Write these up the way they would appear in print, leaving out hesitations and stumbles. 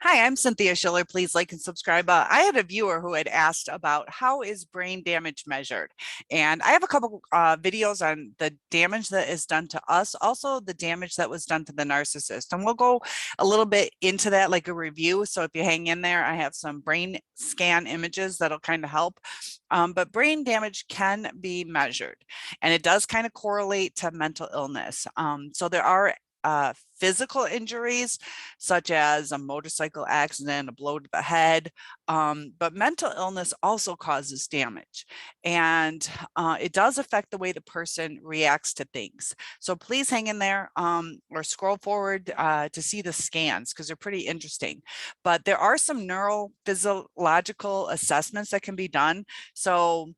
Hi, I'm Cynthia Schiller. Please like and subscribe. I had a viewer who had asked about how is brain damage measured? And I have a couple videos on the damage that is done to us, also the damage that was done to the narcissist. And we'll go a little bit into that like a review. So if you hang in there, I have some brain scan images that'll kind of help. But brain damage can be measured and it does kind of correlate to mental illness. So there are physical injuries such as a motorcycle accident, a blow to the head, but mental illness also causes damage, and it does affect the way the person reacts to things. So please hang in there or scroll forward to see the scans because they're pretty interesting. But there are some neurophysiological assessments that can be done. So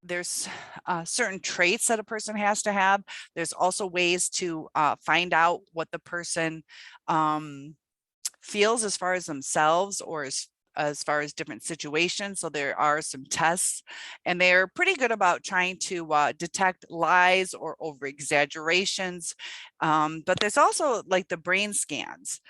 there's certain traits that a person has to have. There's also ways to find out what the person feels as far as themselves or as far as different situations. So there are some tests and they're pretty good about trying to detect lies or over exaggerations. But there's also like the brain scans.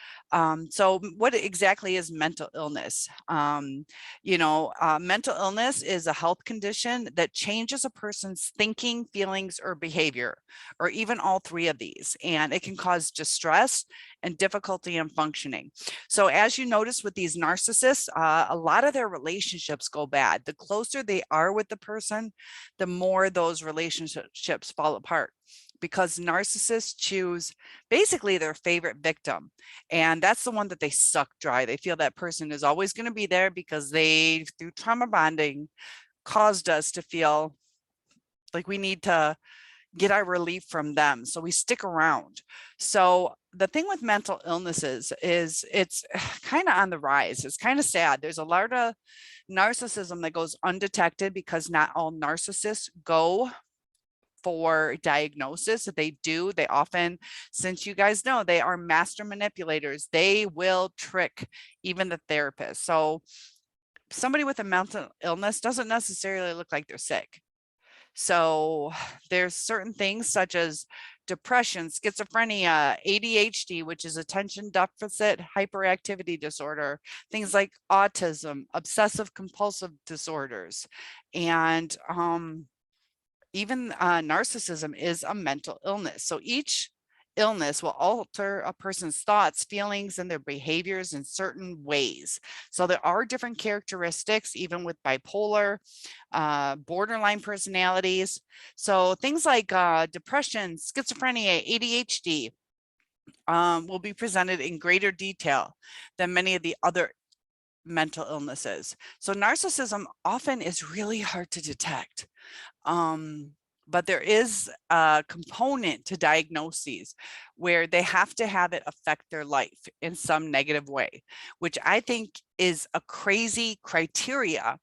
So what exactly is mental illness? Mental illness is a health condition that changes a person's thinking, feelings, or behavior, or even all three of these. And it can cause distress and difficulty in functioning. So as you notice with these narcissists, a lot of their relationships go bad. The closer they are with the person, the more those relationships fall apart because narcissists choose basically their favorite victim. And that's the one that they suck dry. They feel that person is always going to be there because they, through trauma bonding, caused us to feel like we need to get our relief from them. So we stick around. So the thing with mental illnesses is it's kind of on the rise. It's kind of sad. There's a lot of narcissism that goes undetected because not all narcissists go for diagnosis. If they do, they often, since you guys know, they are master manipulators. They will trick even the therapist. So somebody with a mental illness doesn't necessarily look like they're sick. So there's certain things such as depression, schizophrenia, ADHD, which is attention deficit hyperactivity disorder, things like autism, obsessive compulsive disorders, and even narcissism is a mental illness. So each illness will alter a person's thoughts, feelings, and their behaviors in certain ways. So there are different characteristics, even with bipolar, borderline personalities. So things like depression, schizophrenia, ADHD will be presented in greater detail than many of the other mental illnesses. So narcissism often is really hard to detect. But there is a component to diagnoses where they have to have it affect their life in some negative way, which I think is a crazy criteria.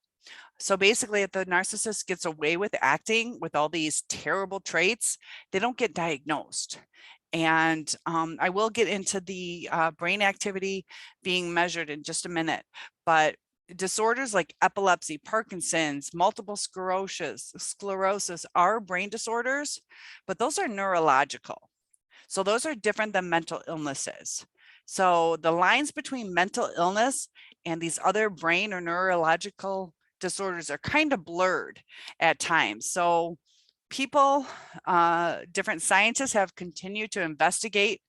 So basically, if the narcissist gets away with acting with all these terrible traits, they don't get diagnosed. And I will get into the brain activity being measured in just a minute, but disorders like epilepsy, Parkinson's, multiple sclerosis are brain disorders, but those are neurological. So those are different than mental illnesses. So the lines between mental illness and these other brain or neurological disorders are kind of blurred at times. So people, different scientists have continued to investigate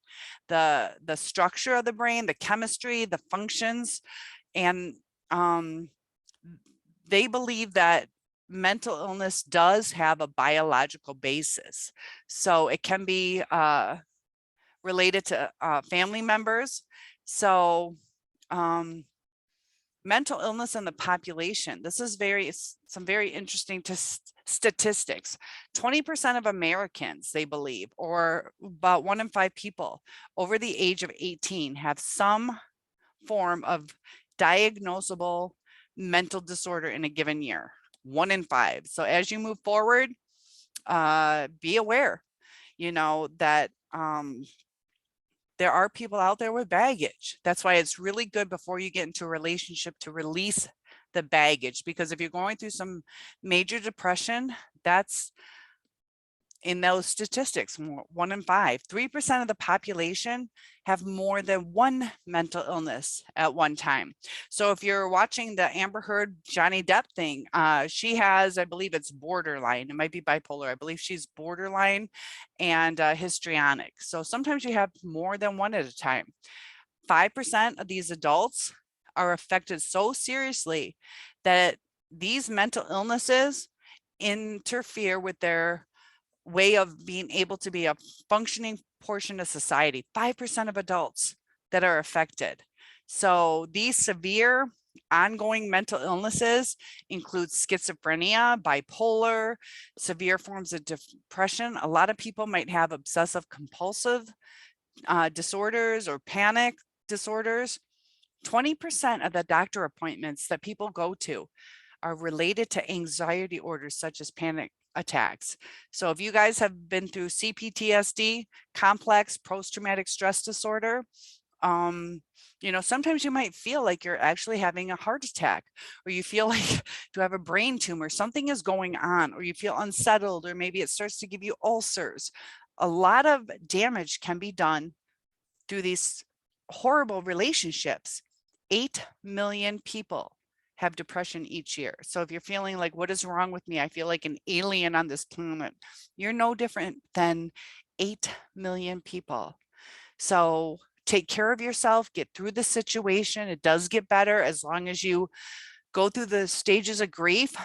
the structure of the brain, the chemistry, the functions, and they believe that mental illness does have a biological basis. So it can be related to family members. So mental illness in the population. This is some very interesting statistics. 20% of Americans, they believe, or about 1 in 5 people over the age of 18 have some form of diagnosable mental disorder in a given year. 1 in 5. So as you move forward, be aware, that there are people out there with baggage. That's why it's really good before you get into a relationship to release the baggage, because if you're going through some major depression, that's in those statistics, 1 in 5, 3% of the population have more than one mental illness at one time. So if you're watching the Amber Heard Johnny Depp thing, she has, I believe it's borderline, it might be bipolar, I believe she's borderline and histrionic. So sometimes you have more than one at a time. 5% of these adults are affected so seriously that these mental illnesses interfere with their way of being able to be a functioning portion of society. 5% of adults that are affected. So these severe ongoing mental illnesses include schizophrenia, bipolar, severe forms of depression. A lot of people might have obsessive compulsive disorders or panic disorders. 20% of the doctor appointments that people go to are related to anxiety orders such as panic attacks. So if you guys have been through CPTSD, complex post-traumatic stress disorder, sometimes you might feel like you're actually having a heart attack, or you feel like you have a brain tumor, something is going on, or you feel unsettled, or maybe it starts to give you ulcers. A lot of damage can be done through these horrible relationships. 8 million people have depression each year. So if you're feeling like, what is wrong with me? I feel like an alien on this planet. You're no different than 8 million people. So take care of yourself, get through the situation. It does get better as long as you go through the stages of grief.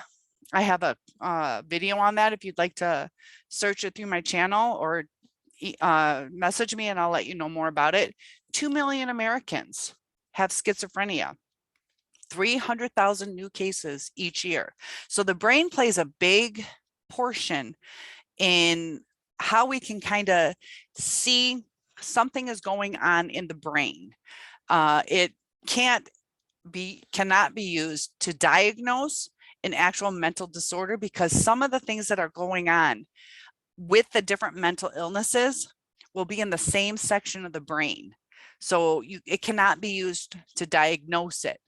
I have a video on that if you'd like to search it through my channel, or message me and I'll let you know more about it. 2 million Americans have schizophrenia. 300,000 new cases each year. So the brain plays a big portion in how we can kind of see something is going on in the brain. It cannot be used to diagnose an actual mental disorder, because some of the things that are going on with the different mental illnesses will be in the same section of the brain. So it cannot be used to diagnose it.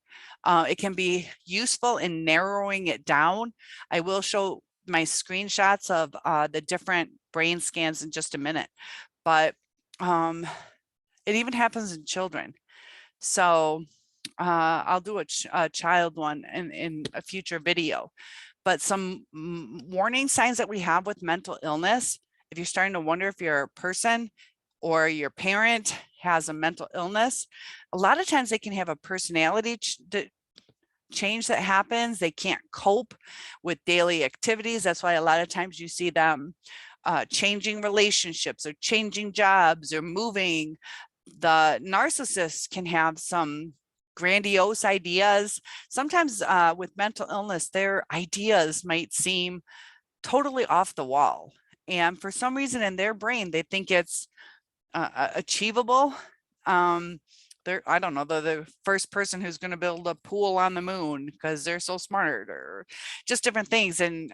It can be useful in narrowing it down. I will show my screenshots of the different brain scans in just a minute, but it even happens in children. So I'll do a child one in a future video. But some warning signs that we have with mental illness, if you're starting to wonder if you're a person or your parent has a mental illness, a lot of times they can have a personality change that happens. They can't cope with daily activities. That's why a lot of times you see them changing relationships or changing jobs or moving. The narcissist can have some grandiose ideas. Sometimes with mental illness, their ideas might seem totally off the wall. And for some reason in their brain, they think it's achievable. I don't know, they're the first person who's going to build a pool on the moon because they're so smart, or just different things. And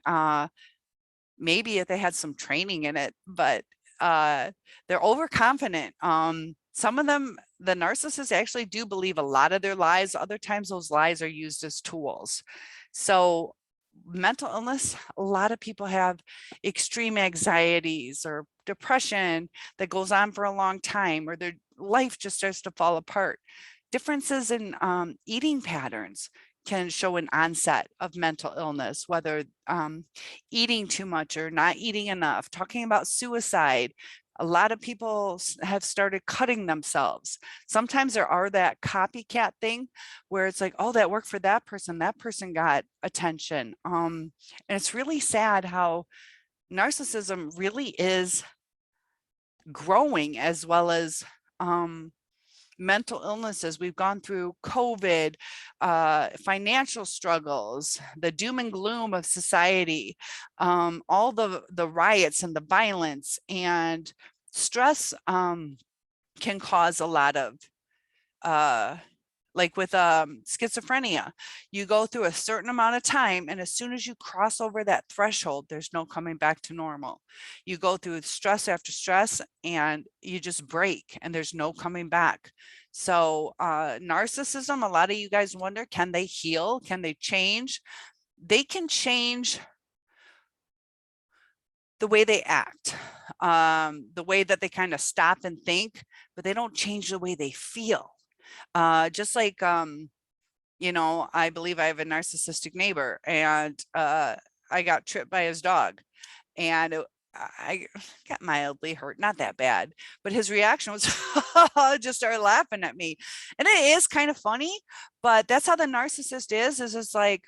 maybe if they had some training in it, but they're overconfident. Some of them, the narcissists actually do believe a lot of their lies. Other times those lies are used as tools. So mental illness, a lot of people have extreme anxieties or depression that goes on for a long time, or their life just starts to fall apart. Differences in eating patterns can show an onset of mental illness, whether eating too much or not eating enough. Talking about suicide, a lot of people have started cutting themselves. Sometimes there are that copycat thing where it's like, oh, that worked for that person got attention. And it's really sad how narcissism really is growing, as well as mental illnesses. We've gone through COVID, financial struggles, the doom and gloom of society, all the riots and the violence and stress can cause a lot of, like with schizophrenia, you go through a certain amount of time, and as soon as you cross over that threshold, there's no coming back to normal. You go through stress after stress and you just break, and there's no coming back. So narcissism, a lot of you guys wonder, can they heal? Can they change? They can change the way they act, the way that they kind of stop and think, but they don't change the way they feel. Just like, you know, I believe I have a narcissistic neighbor, and I got tripped by his dog, and I got mildly hurt, not that bad, but his reaction was just started laughing at me. And it is kind of funny, but that's how the narcissist is it's like,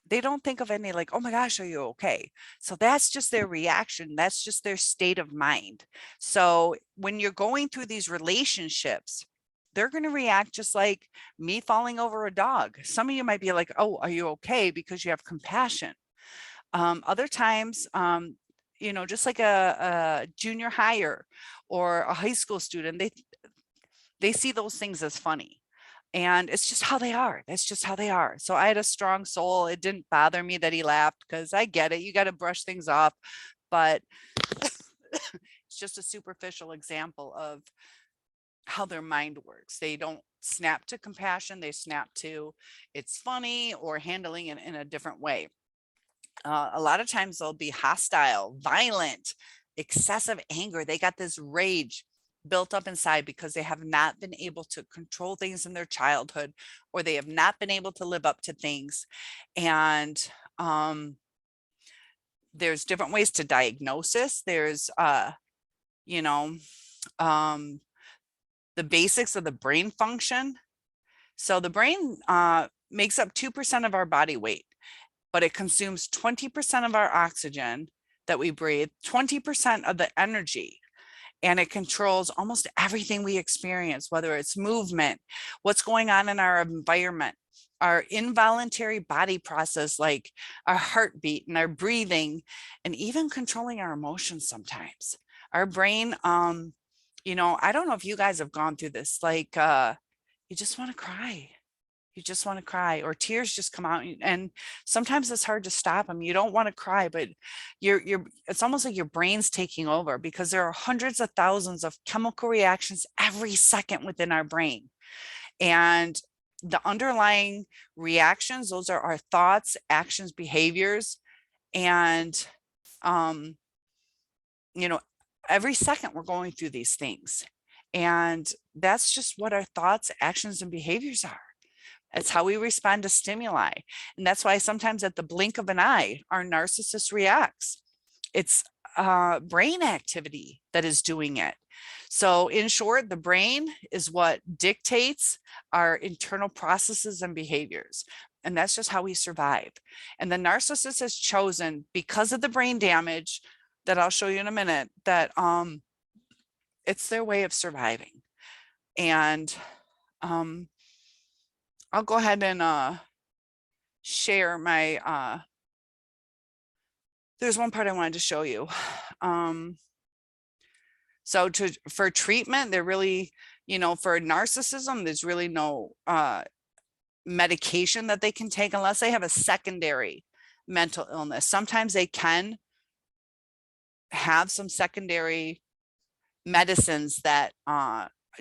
they don't think of any like, oh my gosh, are you okay? So that's just their reaction. That's just their state of mind. So when you're going through these relationships, they're going to react just like me falling over a dog. Some of you might be like, oh, are you okay? Because you have compassion. Other times, you know, just like a junior higher or a high school student, they see those things as funny. And it's just how they are. That's just how they are. So I had a strong soul. It didn't bother me that he laughed, because I get it. You got to brush things off. But it's just a superficial example of how their mind works. They don't snap to compassion. They snap to it's funny or handling it in a different way. A lot of times they'll be hostile, violent, excessive anger. They got this rage built up inside because they have not been able to control things in their childhood, or they have not been able to live up to things. And there's different ways to diagnosis. There's you know, the basics of the brain function. So the brain makes up 2% of our body weight, but it consumes 20% of our oxygen that we breathe, 20% of the energy, and it controls almost everything we experience, whether it's movement, what's going on in our environment, our involuntary body process, like our heartbeat and our breathing, and even controlling our emotions sometimes. Our brain, you know, I don't know if you guys have gone through this, like you just want to cry. You just want to cry, or tears just come out, and sometimes it's hard to stop them. You don't want to cry, but it's almost like your brain's taking over, because there are hundreds of thousands of chemical reactions every second within our brain. And the underlying reactions, those are our thoughts, actions, behaviors. And you know, every second we're going through these things. And that's just what our thoughts, actions, and behaviors are. It's how we respond to stimuli. And that's why sometimes at the blink of an eye, our narcissist reacts. It's brain activity that is doing it. So in short, the brain is what dictates our internal processes and behaviors. And that's just how we survive. And the narcissist has chosen, because of the brain damage that I'll show you in a minute, that it's their way of surviving. And I'll go ahead and share my, there's one part I wanted to show you. So for treatment, there really, you know, for narcissism, there's really no medication that they can take unless they have a secondary mental illness. Sometimes they can have some secondary medicines that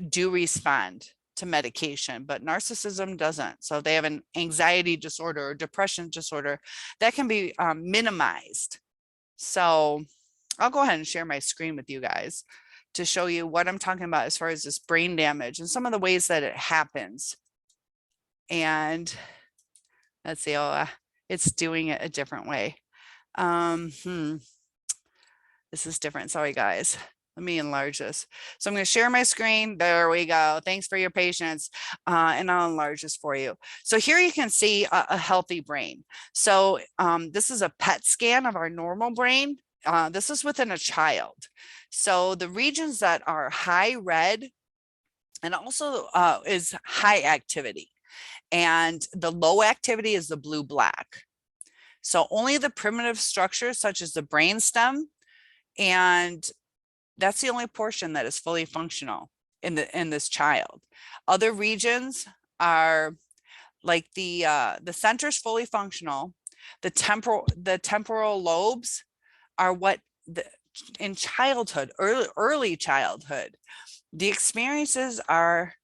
do respond to medication, but narcissism doesn't. So they have an anxiety disorder or depression disorder that can be minimized. So I'll go ahead and share my screen with you guys to show you what I'm talking about as far as this brain damage and some of the ways that it happens. And let's see, it's doing it a different way. This is different. Sorry, guys. Let me enlarge this. So I'm going to share my screen. There we go. Thanks for your patience. And I'll enlarge this for you. So here you can see a healthy brain. So this is a PET scan of our normal brain. This is within a child. So the regions that are high red and also is high activity. And the low activity is the blue black. So only the primitive structures such as the brainstem, and that's the only portion that is fully functional in this child. Other regions are like the center is fully functional. The temporal lobes are what in childhood, early childhood, the experiences are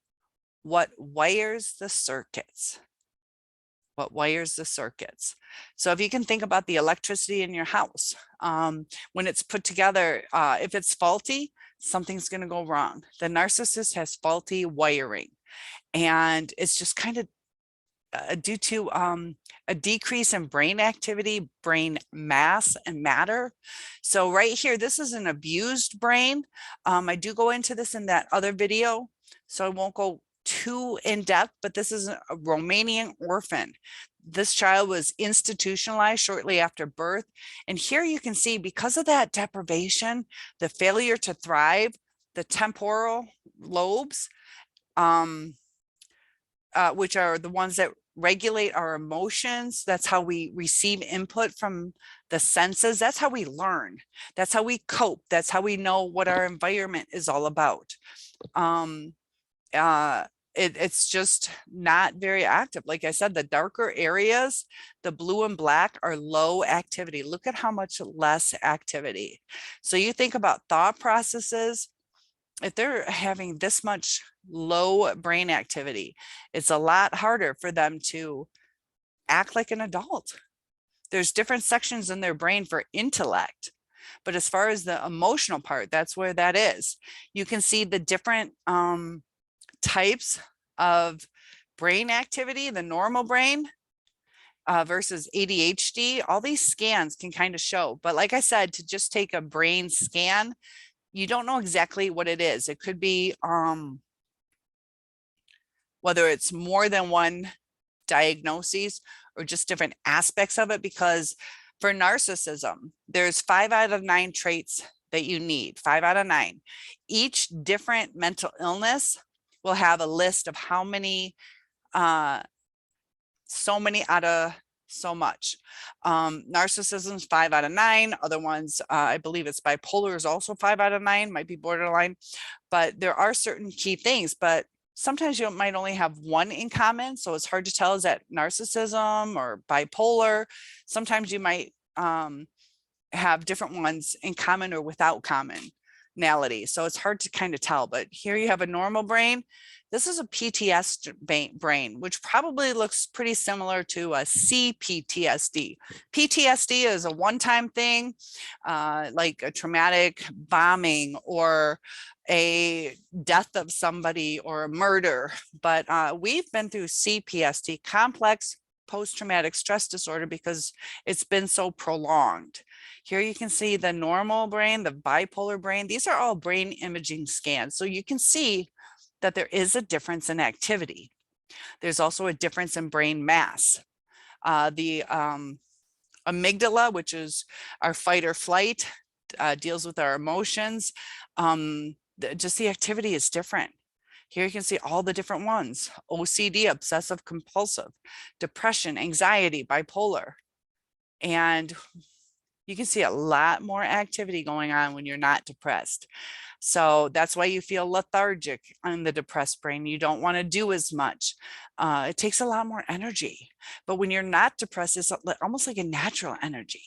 what wires the circuits. What wires the circuits. So if you can think about the electricity in your house, when it's put together, if it's faulty, something's going to go wrong. The narcissist has faulty wiring, and it's just kind of due to a decrease in brain activity, brain mass and matter. So right here, this is an abused brain. I do go into this in that other video, so I won't go too in depth, but this is a Romanian orphan. This child was institutionalized shortly after birth. And here you can see, because of that deprivation, the failure to thrive, the temporal lobes, which are the ones that regulate our emotions. That's how we receive input from the senses. That's how we learn. That's how we cope. That's how we know what our environment is all about. It's just not very active. Like I said, the darker areas, the blue and black, are low activity. Look at how much less activity. So you think about thought processes. If they're having this much low brain activity, it's a lot harder for them to act like an adult. There's different sections in their brain for intellect, but as far as the emotional part, that's where that is. You can see the different types of brain activity, the normal brain versus ADHD. All these scans can kind of show, but like I said, to just take a brain scan, you don't know exactly what it is. It could be whether it's more than one diagnosis or just different aspects of it, because for narcissism, there's 5 out of 9 traits that you need, 5 out of 9. Each different mental illness will have a list of how many, so many out of so much. Narcissism's 5 out of 9. Other ones, I believe it's bipolar is also 5 out of 9, might be borderline, but there are certain key things. But sometimes you might only have one in common, so it's hard to tell, is that narcissism or bipolar. Sometimes you might have different ones in common or without commonality, so it's hard to kind of tell. But here you have a normal brain. This is a PTSD brain, which probably looks pretty similar to a CPTSD. PTSD is a one-time thing, like a traumatic bombing or a death of somebody or a murder. But we've been through CPSD, complex post-traumatic stress disorder, because it's been so prolonged. Here you can see the normal brain, the bipolar brain. These are all brain imaging scans. So you can see that there is a difference in activity. There's also a difference in brain mass. The amygdala, which is our fight or flight, deals with our emotions. Just the activity is different. Here you can see all the different ones: OCD, obsessive compulsive, depression, anxiety, bipolar. And you can see a lot more activity going on when you're not depressed. So that's why you feel lethargic on the depressed brain. You don't want to do as much. It takes a lot more energy. But when you're not depressed, it's almost like a natural energy.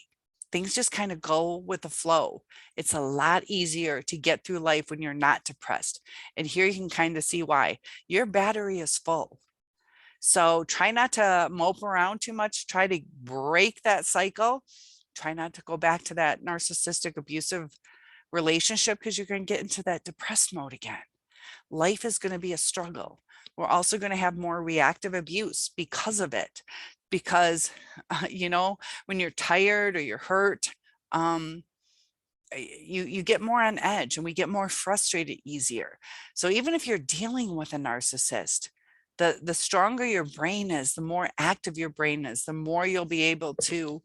Things just kind of go with the flow. It's a lot easier to get through life when you're not depressed. And here you can kind of see why. Your battery is full. So try not to mope around too much. Try to break that cycle. Try not to go back to that narcissistic, abusive relationship, because you're going to get into that depressed mode again. Life is going to be a struggle. We're also going to have more reactive abuse because of it. Because, you know, when you're tired or you're hurt, you get more on edge, and we get more frustrated easier. So even if you're dealing with a narcissist, the stronger your brain is, the more active your brain is, the more you'll be able to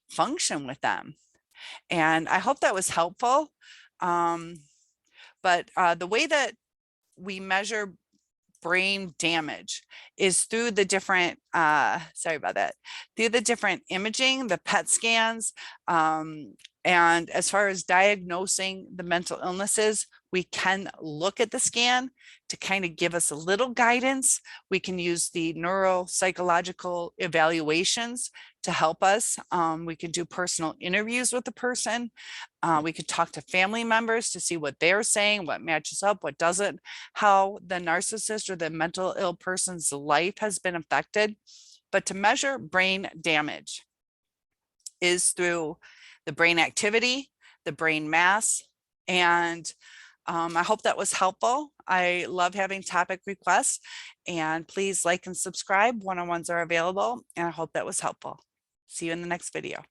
function with them. And I hope that was helpful. But the way that we measure brain damage is through the different, sorry about that, through the different imaging, the PET scans. And as far as diagnosing the mental illnesses, We can look at the scan to kind of give us a little guidance. We can use the neuropsychological evaluations to help us. We can do personal interviews with the person. We could talk to family members to see what they're saying, what matches up, what doesn't, how the narcissist or the mental ill person's life has been affected. But to measure brain damage is through the brain activity, the brain mass, and I hope that was helpful. I love having topic requests, and please like and subscribe. One-on-ones are available, and I hope that was helpful. See you in the next video.